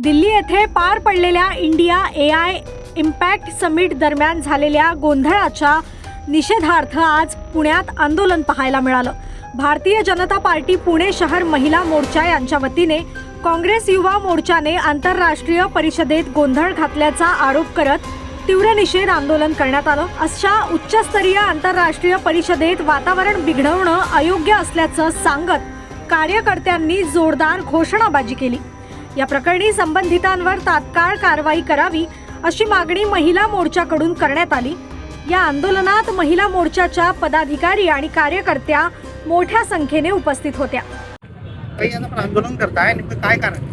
दिल्ली येथे पार पडलेल्या इंडिया AI इम्पॅक्ट समिट दरम्यान झालेल्या गोंधळाच्या निषेधार्थ आज पुण्यात आंदोलन पाहायला मिळालं. भारतीय जनता पार्टी पुणे शहर महिला मोर्चा यांच्या वतीने काँग्रेस युवा मोर्चाने आंतरराष्ट्रीय परिषदेत गोंधळ घातल्याचा आरोप करत तीव्र निषेध आंदोलन करण्यात आलं. अशा उच्चस्तरीय आंतरराष्ट्रीय परिषदेत वातावरण बिघडवणं अयोग्य असल्याचं सांगत कार्यकर्त्यांनी जोरदार घोषणाबाजी केली. या प्रकरणी संबंधितांवर तात्काळ कारवाई करावी अशी मागणी महिला मोर्चाकडून करण्यात आली. या आंदोलनात महिला मोर्चाच्या पदाधिकारी आणि कार्यकर्त्या मोठ्या संख्येने उपस्थित होत्या. आंदोलन करताय नेमकं काय कारण?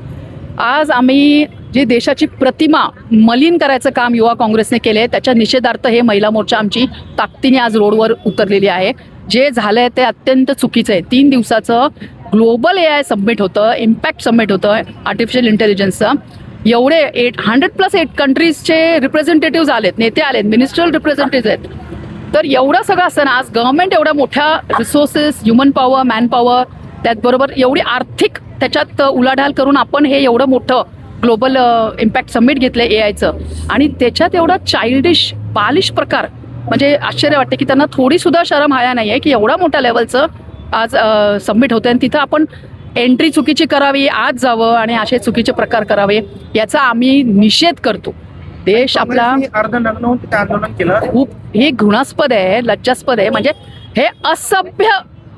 आज आम्ही जी देशाची प्रतिमा मलिन करायचं काम युवा काँग्रेसने केले त्याच्या निषेधार्थ हे महिला मोर्चा आमची ताकदीने आज रोडवर उतरलेली आहे. जे झालंय ते अत्यंत चुकीचं आहे. 3 दिवसाचं ग्लोबल AI समिट होतं, इम्पॅक्ट समिट होतं आर्टिफिशियल इंटेलिजन्सचं. एवढे 800+ कंट्रीजचे रिप्रेझेंटेटिव्ह आलेत, नेते आलेत, मिनिस्ट्रियल रिप्रेझेंटेटिव्ह आहेत. तर एवढं सगळं असताना आज गव्हर्नमेंट एवढ्या मोठ्या resources, human power, man power, त्याचबरोबर एवढी आर्थिक त्याच्यात उलाढाल करून आपण हे एवढं मोठं ग्लोबल इम्पॅक्ट समिट घेतलं AIचं आणि त्याच्यात एवढा चाइल्डिश बालिश प्रकार म्हणजे आश्चर्य वाटते की त्यांना थोडी सुद्धा शरम हाया नाही आहे की एवढा मोठ्या लेवलचं आज सबमिट होतं आणि तिथं आपण एंट्री चुकीची करावी, आज जावं आणि असे चुकीचे प्रकार करावे याचा आम्ही निषेध करतो. देश आपला अर्धनग्न होऊन तिथे आंदोलन केलं. खूप हे घृणास्पद आहे, लज्जास्पद आहे. म्हणजे हे असभ्य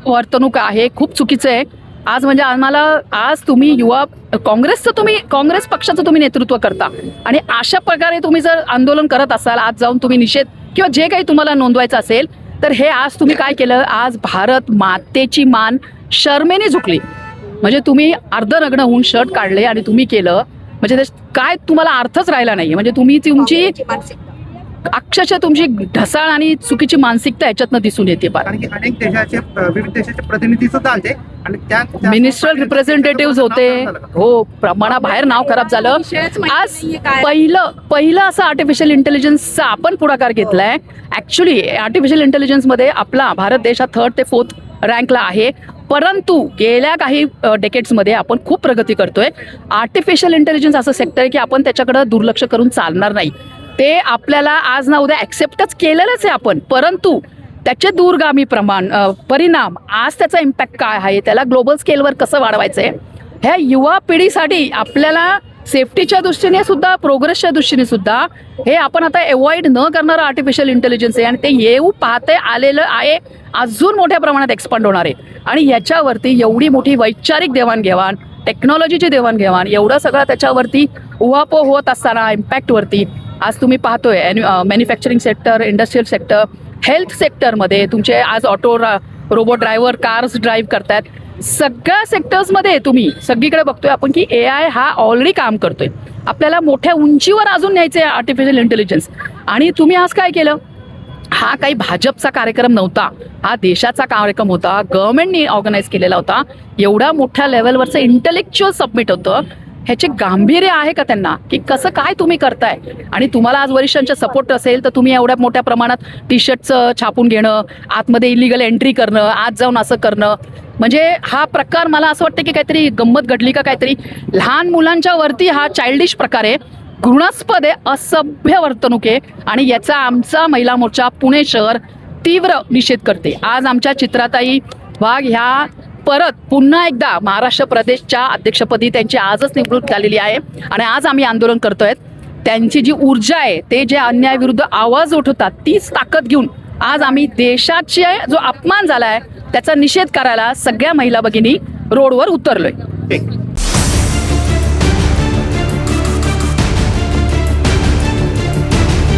वर्तणूक आहे, खूप चुकीचं आहे. आज म्हणजे आम्हाला आज तुम्ही युवा काँग्रेस पक्षाचं तुम्ही नेतृत्व करता आणि अशा प्रकारे तुम्ही जर आंदोलन करत असाल, आज जाऊन तुम्ही निषेध किंवा जे काही तुम्हाला नोंदवायचं असेल तर हे आज तुम्ही काय केलं, आज भारत मातेची मान शर्मेने झुकली. म्हणजे तुम्ही अर्धनग्न होऊन शर्ट काढले आणि तुम्ही केलं म्हणजे काय तुम्हाला अर्थच राहिला नाही. म्हणजे तुम्ही तुमची अक्षरशः तुमची ढसाळ आणि चुकीची मानसिकता याच्यातनं दिसून येते. कारण की अनेक देशाचे विविध देशाचे प्रतिनिधी सुद्धा आले आणि त्या मिनिस्ट्रियल रिप्रेझेंटेटिव्ह होते. हो, प्रमाणाबाहेर नाव खराब झालं. आज पहिलं असं आर्टिफिशियल इंटेलिजन्सचा आपण पुढाकार घेतलाय. ऍक्च्युली आर्टिफिशियल इंटेलिजन्समध्ये आपला भारत देश हा 3rd ते 4th रँकला आहे. परंतु गेल्या काही डेकेड्समध्ये आपण खूप प्रगती करतोय. आर्टिफिशियल इंटेलिजन्स असं सेक्टर आहे की आपण त्याच्याकडे दुर्लक्ष करून चालणार नाही. ते आपल्याला आज ना उद्या ॲक्सेप्टच केलेलंच आहे आपण, परंतु त्याचे दूरगामी परिणाम आज त्याचा इम्पॅक्ट काय आहे, त्याला ग्लोबल स्केलवर कसं वाढवायचं आहे, ह्या युवा पिढीसाठी आपल्याला सेफ्टीच्या दृष्टीने सुद्धा प्रोग्रेसच्या दृष्टीने सुद्धा हे आपण आता अवॉइड न करणारं आर्टिफिशियल इंटेलिजन्स आहे आणि ते येऊ पाहते आलेलं आहे. अजून मोठ्या प्रमाणात एक्सपांड होणार आहे आणि ह्याच्यावरती एवढी मोठी वैचारिक देवाणघेवाण, टेक्नॉलॉजीची देवाणघेवाण, एवढं सगळं त्याच्यावरती उहापोह होत असताना इम्पॅक्टवरती आज तुम्ही पाहतोय manufacturing sector, industrial sector, health सेक्टरमध्ये तुमचे आज auto robot driver cars drive करतात. सगळ्या सेक्टर्समध्ये तुम्ही सगळीकडे बघतोय आपण की AI हा ऑलरेडी काम करतोय. आपल्याला मोठ्या उंचीवर अजून न्यायचं आहे आर्टिफिशियल इंटेलिजन्स. आणि तुम्ही आज काय केलं, हा काही भाजपचा कार्यक्रम नव्हता, हा देशाचा कार्यक्रम होता, गव्हर्नमेंटनी ऑर्गनाईज केलेला होता. एवढा मोठ्या लेवलवरचं इंटेलेक्च्युअल सबमिट होतं. ह्याचे गांभीर्य आहे का त्यांना की कसं काय तुम्ही करताय? आणि तुम्हाला आज वरिष्ठांचा सपोर्ट असेल तर तुम्ही एवढ्या मोठ्या प्रमाणात टी-शर्टचं छापून घेणं, आतमध्ये इलिगल एंट्री करणं, आत जाऊन असं करणं, म्हणजे हा प्रकार मला असं वाटतं की काहीतरी गंमत घडली का काहीतरी. लहान मुलांच्या वरती हा चाइल्डिश प्रकार आहे, घृणास्पद आहे, असभ्य वर्तणूक आहे आणि याचा आमचा महिला मोर्चा पुणे शहर तीव्र निषेध करते. आज आमच्या चित्राताई वाघ ह्या परत पुन्हा एकदा महाराष्ट्र प्रदेशच्या अध्यक्षपदी त्यांची आजच निवडणूक झालेली आहे आणि आज आम्ही आंदोलन करतोय. त्यांची जी ऊर्जा आहे, ते जे अन्यायाविरुद्ध आवाज उठवतात, तीच ताकद घेऊन आज आम्ही देशाचा जो अपमान झाला आहे त्याचा निषेध करायला सगळ्या महिला भगिनी रोडवर उतरलोय.